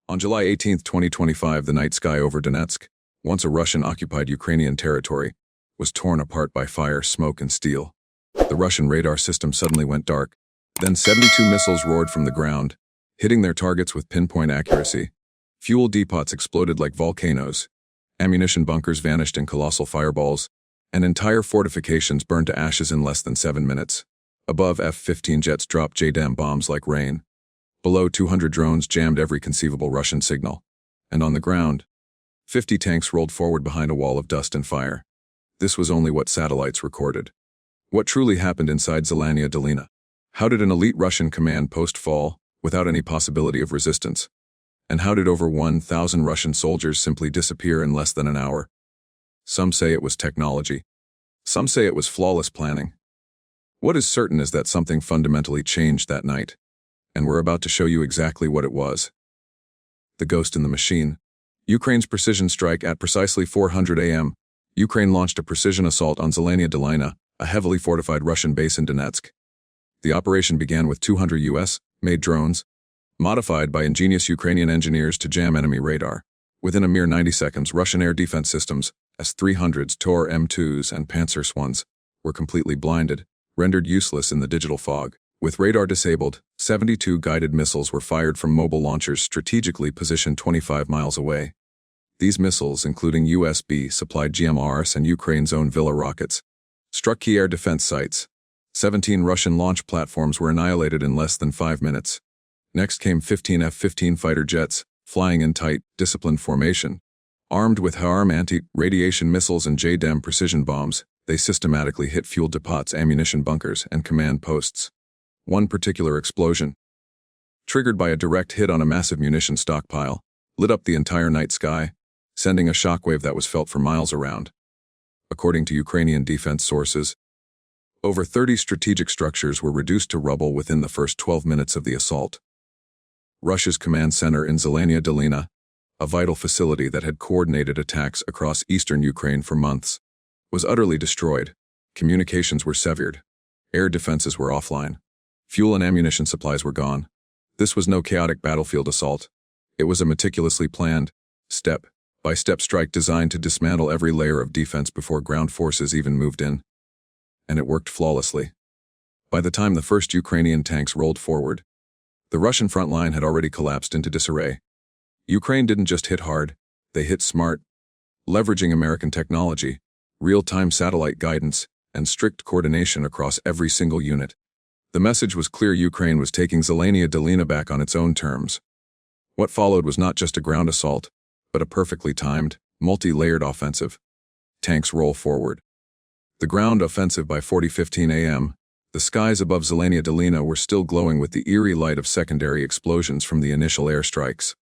On July 18, 2025, the night sky over Donetsk, once a Russian-occupied Ukrainian territory, was torn apart by fire, smoke, and steel. The Russian radar system suddenly went dark. Then 72 missiles roared from the ground, hitting their targets with pinpoint accuracy. Fuel depots exploded like volcanoes. Ammunition bunkers vanished in colossal fireballs, and entire fortifications burned to ashes in less than 7 minutes. Above, F-15 jets dropped JDAM bombs like rain. Below, 200 drones jammed every conceivable Russian signal. And on the ground, 50 tanks rolled forward behind a wall of dust and fire. This was only what satellites recorded. What truly happened inside Zelanya Dolina? How did an elite Russian command post fall without any possibility of resistance? And how did over 1,000 Russian soldiers simply disappear in less than an hour? Some say it was technology. Some say it was flawless planning. What is certain is that something fundamentally changed that night, and we're about to show you exactly what it was. The ghost in the machine. Ukraine's precision strike. At precisely 400 a.m., Ukraine launched a precision assault on Zelanya Dolina, a heavily fortified Russian base in Donetsk. The operation began with 200 U.S.-made drones, modified by ingenious Ukrainian engineers to jam enemy radar. Within a mere 90 seconds, Russian air defense systems, S-300s, Tor M2s, and Pantsir-1s, were completely blinded, rendered useless in the digital fog. With radar disabled, 72 guided missiles were fired from mobile launchers strategically positioned 25 miles away. These missiles, including USB-supplied GMRS and Ukraine's own Villa rockets, struck key air defense sites. 17 Russian launch platforms were annihilated in less than 5 minutes. Next came 15 F-15 fighter jets, flying in tight, disciplined formation. Armed with HARM anti-radiation missiles and JDAM precision bombs, they systematically hit fuel depots, ammunition bunkers, and command posts. One particular explosion, triggered by a direct hit on a massive munition stockpile, lit up the entire night sky, sending a shockwave that was felt for miles around. According to Ukrainian defense sources, over 30 strategic structures were reduced to rubble within the first 12 minutes of the assault. Russia's command center in Zelanya Dolina, a vital facility that had coordinated attacks across eastern Ukraine for months, was utterly destroyed. Communications were severed. Air defenses were offline. Fuel and ammunition supplies were gone. This was no chaotic battlefield assault. It was a meticulously planned, step-by-step strike designed to dismantle every layer of defense before ground forces even moved in. And it worked flawlessly. By the time the first Ukrainian tanks rolled forward, the Russian front line had already collapsed into disarray. Ukraine didn't just hit hard, they hit smart, leveraging American technology, real-time satellite guidance, and strict coordination across every single unit. The message was clear: Ukraine was taking Zelanya Dolina back on its own terms. What followed was not just a ground assault, but a perfectly timed, multi-layered offensive. Tanks roll forward. The ground offensive. By 4:15 a.m., the skies above Zelanya Dolina were still glowing with the eerie light of secondary explosions from the initial airstrikes.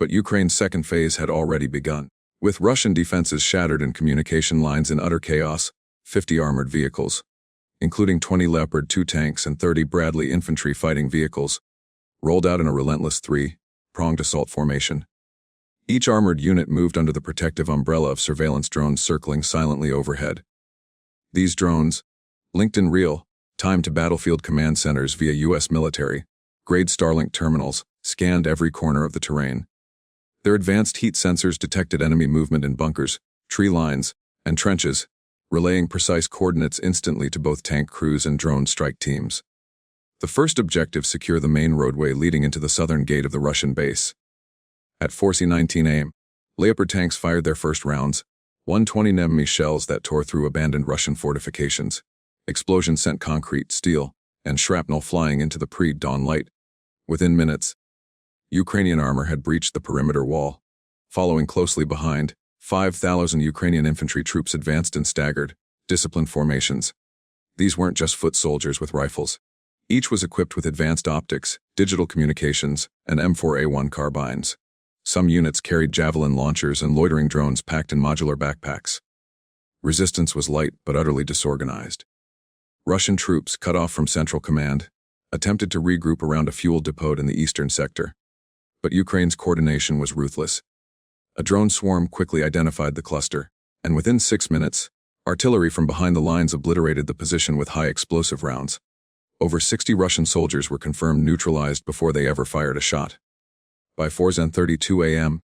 But Ukraine's second phase had already begun. With Russian defenses shattered and communication lines in utter chaos, 50 armored vehicles, including 20 Leopard 2 tanks and 30 Bradley infantry fighting vehicles, rolled out in a relentless three-pronged assault formation. Each armored unit moved under the protective umbrella of surveillance drones circling silently overhead. These drones, linked in real-time to battlefield command centers via U.S. military-grade Starlink terminals, scanned every corner of the terrain. Their advanced heat sensors detected enemy movement in bunkers, tree lines, and trenches, relaying precise coordinates instantly to both tank crews and drone strike teams. The first objective: secure the main roadway leading into the southern gate of the Russian base. At 4:19 a.m., Leopard tanks fired their first rounds, 120 enemy shells that tore through abandoned Russian fortifications. Explosions sent concrete, steel, and shrapnel flying into the pre-dawn light. Within minutes, Ukrainian armor had breached the perimeter wall. Following closely behind, 5,000 Ukrainian infantry troops advanced in staggered, disciplined formations. These weren't just foot soldiers with rifles. Each was equipped with advanced optics, digital communications, and M4A1 carbines. Some units carried javelin launchers and loitering drones packed in modular backpacks. Resistance was light but utterly disorganized. Russian troops, cut off from central command, attempted to regroup around a fuel depot in the eastern sector. But Ukraine's coordination was ruthless. A drone swarm quickly identified the cluster, and within 6 minutes, artillery from behind the lines obliterated the position with high explosive rounds. Over 60 Russian soldiers were confirmed neutralized before they ever fired a shot. By 4:32 a.m.,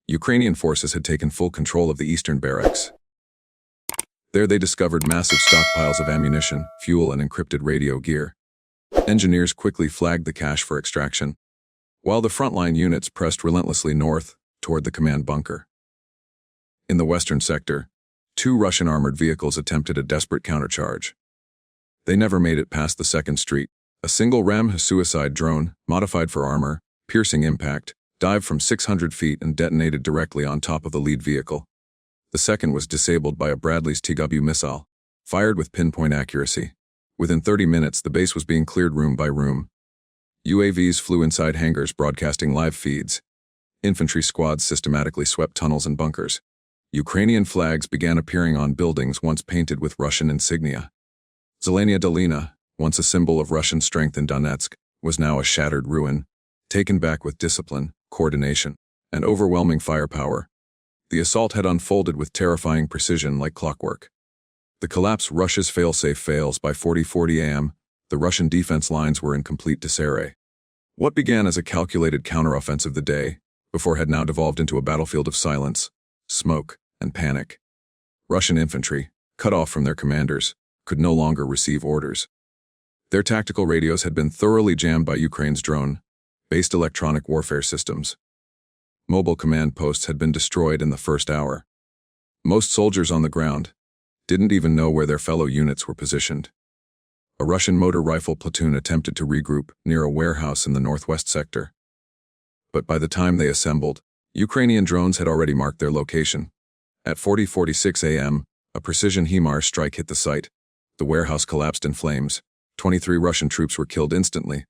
Ukrainian forces had taken full control of the eastern barracks. There they discovered massive stockpiles of ammunition, fuel, and encrypted radio gear. Engineers quickly flagged the cache for extraction, while the frontline units pressed relentlessly north toward the command bunker. In the western sector, 2 Russian armored vehicles attempted a desperate countercharge. They never made it past the 2nd Street. A single Ram suicide drone, modified for armor, piercing impact, dived from 600 feet and detonated directly on top of the lead vehicle. The second was disabled by a Bradley's TW missile, fired with pinpoint accuracy. Within 30 minutes, the base was being cleared room by room. UAVs flew inside hangars broadcasting live feeds. Infantry squads systematically swept tunnels and bunkers. Ukrainian flags began appearing on buildings once painted with Russian insignia. Zelenia Dolina, once a symbol of Russian strength in Donetsk, was now a shattered ruin, taken back with discipline, coordination, and overwhelming firepower. The assault had unfolded with terrifying precision like clockwork. The collapse Russia's failsafe fails by 40:40 a.m., the Russian defense lines were in complete disarray. What began as a calculated counteroffensive the day before had now devolved into a battlefield of silence, smoke, and panic. Russian infantry, cut off from their commanders, could no longer receive orders. Their tactical radios had been thoroughly jammed by Ukraine's drone-based electronic warfare systems. Mobile command posts had been destroyed in the first hour. Most soldiers on the ground didn't even know where their fellow units were positioned. A Russian motor rifle platoon attempted to regroup near a warehouse in the northwest sector. But by the time they assembled, Ukrainian drones had already marked their location. At 40:46 a.m., a precision HIMARS strike hit the site. The warehouse collapsed in flames. 23 Russian troops were killed instantly.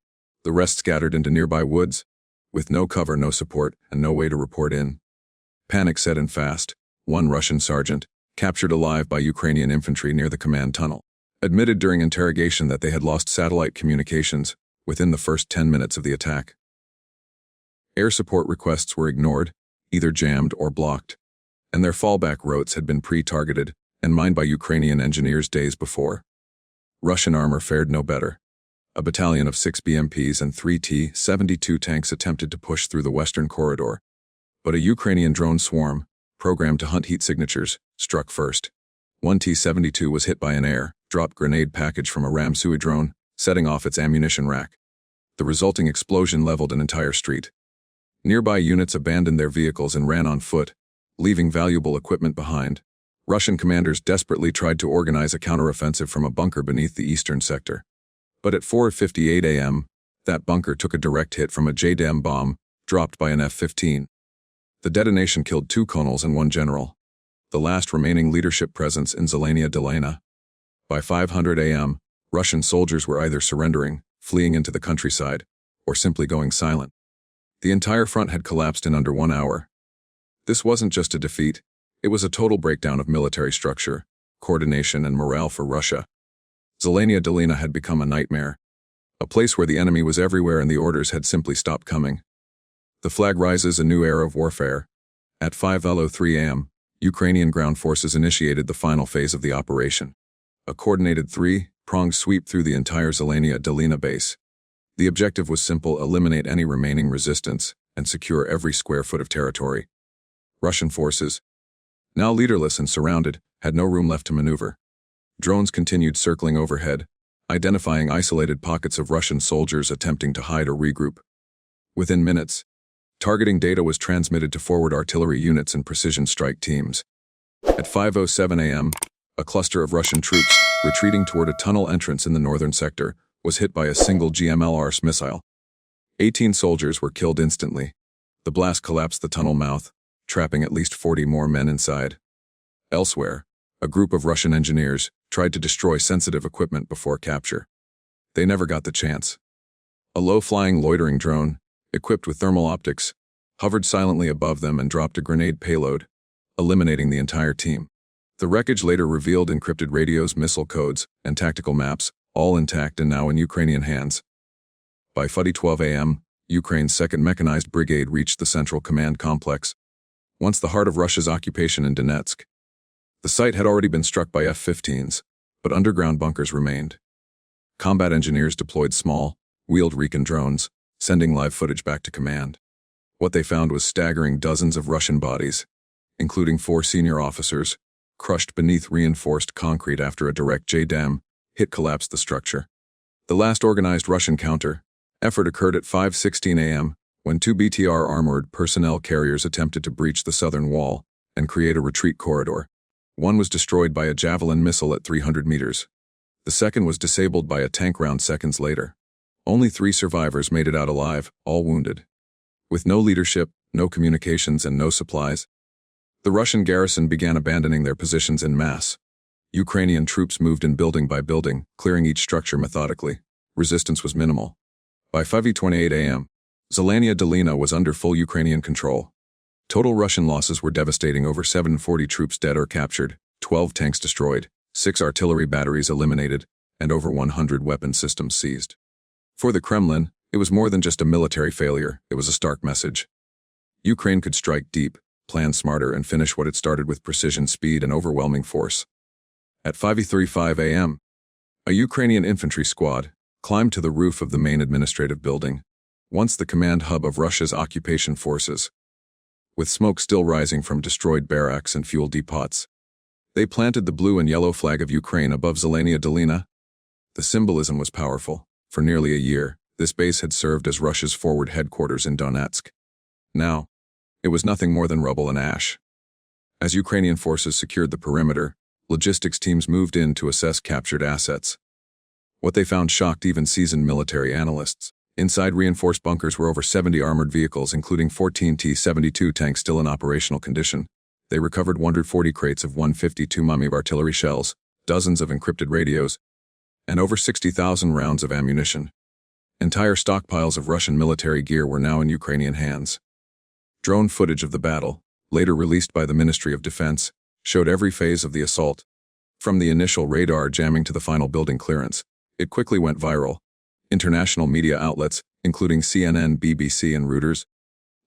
The rest scattered into nearby woods, with no cover, no support, and no way to report in. Panic set in fast. One Russian sergeant, captured alive by Ukrainian infantry near the command tunnel, admitted during interrogation that they had lost satellite communications within the first 10 minutes of the attack. Air support requests were ignored, either jammed or blocked, and their fallback routes had been pre-targeted and mined by Ukrainian engineers days before. Russian armor fared no better. A battalion of 6 BMPs and 3 T-72 tanks attempted to push through the western corridor, but a Ukrainian drone swarm, programmed to hunt heat signatures, struck first. One T-72 was hit by an air-dropped grenade package from a Ram drone, setting off its ammunition rack. The resulting explosion leveled an entire street. Nearby units abandoned their vehicles and ran on foot, leaving valuable equipment behind. Russian commanders desperately tried to organize a counteroffensive from a bunker beneath the eastern sector. But at 4:58 a.m., that bunker took a direct hit from a JDAM bomb dropped by an F-15. The detonation killed 2 colonels and 1 general, the last remaining leadership presence in Zelenia Dolina. By 5:00 a.m., Russian soldiers were either surrendering, fleeing into the countryside, or simply going silent. The entire front had collapsed in under 1 hour. This wasn't just a defeat, it was a total breakdown of military structure, coordination, and morale for Russia. Zelenia Dolina had become a nightmare, a place where the enemy was everywhere and the orders had simply stopped coming. The flag rises a new era of warfare. At 5:03 a.m., Ukrainian ground forces initiated the final phase of the operation. A coordinated 3-pronged sweep through the entire Zelenia Dolina base. The objective was simple: eliminate any remaining resistance and secure every square foot of territory. Russian forces, now leaderless and surrounded, had no room left to maneuver. Drones continued circling overhead, identifying isolated pockets of Russian soldiers attempting to hide or regroup. Within minutes, targeting data was transmitted to forward artillery units and precision strike teams. At 5:07 a.m., a cluster of Russian troops, retreating toward a tunnel entrance in the northern sector, was hit by a single GMLRS missile. 18 soldiers were killed instantly. The blast collapsed the tunnel mouth, trapping at least 40 more men inside. Elsewhere, a group of Russian engineers tried to destroy sensitive equipment before capture. They never got the chance. A low-flying loitering drone, equipped with thermal optics, hovered silently above them and dropped a grenade payload, eliminating the entire team. The wreckage later revealed encrypted radios, missile codes, and tactical maps, all intact and now in Ukrainian hands. By 5:12 a.m., Ukraine's 2nd Mechanized Brigade reached the Central Command Complex, once the heart of Russia's occupation in Donetsk. The site had already been struck by F-15s, but underground bunkers remained. Combat engineers deployed small, wheeled recon drones, sending live footage back to command. What they found was staggering: dozens of Russian bodies, including 4 senior officers, crushed beneath reinforced concrete after a direct J-dam hit collapsed the structure. The last organized Russian counter-effort occurred at 5:16 a.m. when 2 BTR armored personnel carriers attempted to breach the southern wall and create a retreat corridor. One was destroyed by a Javelin missile at 300 meters. The second was disabled by a tank round seconds later. Only 3 survivors made it out alive, all wounded. With no leadership, no communications, and no supplies, the Russian garrison began abandoning their positions en masse. Ukrainian troops moved in building by building, clearing each structure methodically. Resistance was minimal. By 5:28 a.m., Zelanya Dolina was under full Ukrainian control. Total Russian losses were devastating: over 740 troops dead or captured, 12 tanks destroyed, 6 artillery batteries eliminated, and over 100 weapon systems seized. For the Kremlin, it was more than just a military failure, it was a stark message. Ukraine could strike deep, plan smarter, and finish what it started with precision, speed, and overwhelming force. At 5:35 a.m., a Ukrainian infantry squad climbed to the roof of the main administrative building, once the command hub of Russia's occupation forces. With smoke still rising from destroyed barracks and fuel depots, they planted the blue and yellow flag of Ukraine above Zelanya Dolina. The symbolism was powerful. For nearly a year, this base had served as Russia's forward headquarters in Donetsk. Now, it was nothing more than rubble and ash. As Ukrainian forces secured the perimeter, logistics teams moved in to assess captured assets. What they found shocked even seasoned military analysts. Inside reinforced bunkers were over 70 armored vehicles, including 14 T-72 tanks still in operational condition. They recovered 140 crates of 152 mm artillery shells, dozens of encrypted radios, and over 60,000 rounds of ammunition. Entire stockpiles of Russian military gear were now in Ukrainian hands. Drone footage of the battle, later released by the Ministry of Defense, showed every phase of the assault. From the initial radar jamming to the final building clearance, it quickly went viral. International media outlets, including CNN, BBC, and Reuters,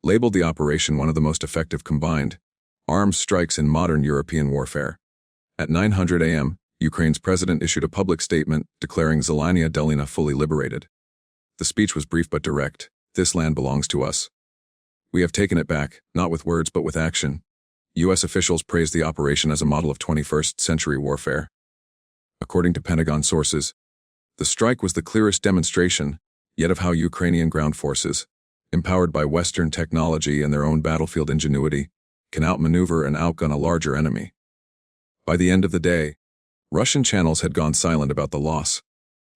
labeled the operation one of the most effective combined arms strikes in modern European warfare. At 9:00 a.m., Ukraine's president issued a public statement declaring Zelanya Dolina fully liberated. The speech was brief but direct. "This land belongs to us. We have taken it back, not with words but with action." U.S. officials praised the operation as a model of 21st century warfare. According to Pentagon sources, the strike was the clearest demonstration yet of how Ukrainian ground forces, empowered by Western technology and their own battlefield ingenuity, can outmaneuver and outgun a larger enemy. By the end of the day, Russian channels had gone silent about the loss.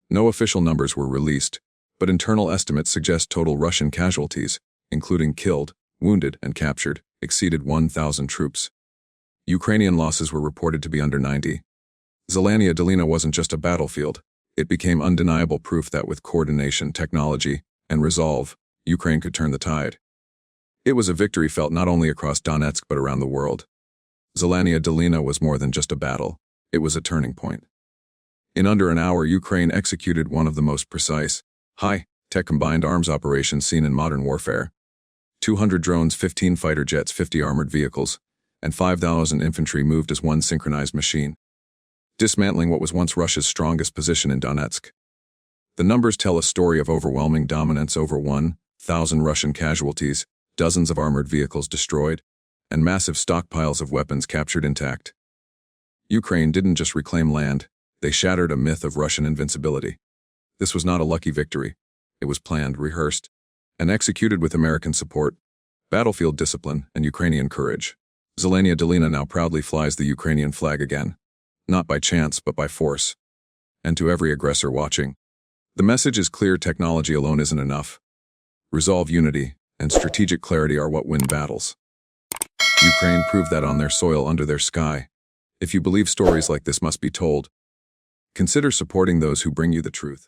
No official numbers were released, but internal estimates suggest total Russian casualties, including killed, wounded, and captured, exceeded 1,000 troops. Ukrainian losses were reported to be under 90. Zelanya Dolina wasn't just a battlefield. It became undeniable proof that with coordination, technology, and resolve, Ukraine could turn the tide. It was a victory felt not only across Donetsk but around the world. Zelanya Dolina was more than just a battle. It was a turning point. In under an hour, Ukraine executed one of the most precise, high-tech combined arms operations seen in modern warfare. 200 drones, 15 fighter jets, 50 armored vehicles, and 5,000 infantry moved as one synchronized machine, dismantling what was once Russia's strongest position in Donetsk. The numbers tell a story of overwhelming dominance: over 1,000 Russian casualties, dozens of armored vehicles destroyed, and massive stockpiles of weapons captured intact. Ukraine didn't just reclaim land, they shattered a myth of Russian invincibility. This was not a lucky victory. It was planned, rehearsed, and executed with American support, battlefield discipline, and Ukrainian courage. Zelanya Dolina now proudly flies the Ukrainian flag again, not by chance but by force. And to every aggressor watching, the message is clear: technology alone isn't enough. Resolve, unity, and strategic clarity are what win battles. Ukraine proved that on their soil, under their sky. If you believe stories like this must be told, consider supporting those who bring you the truth.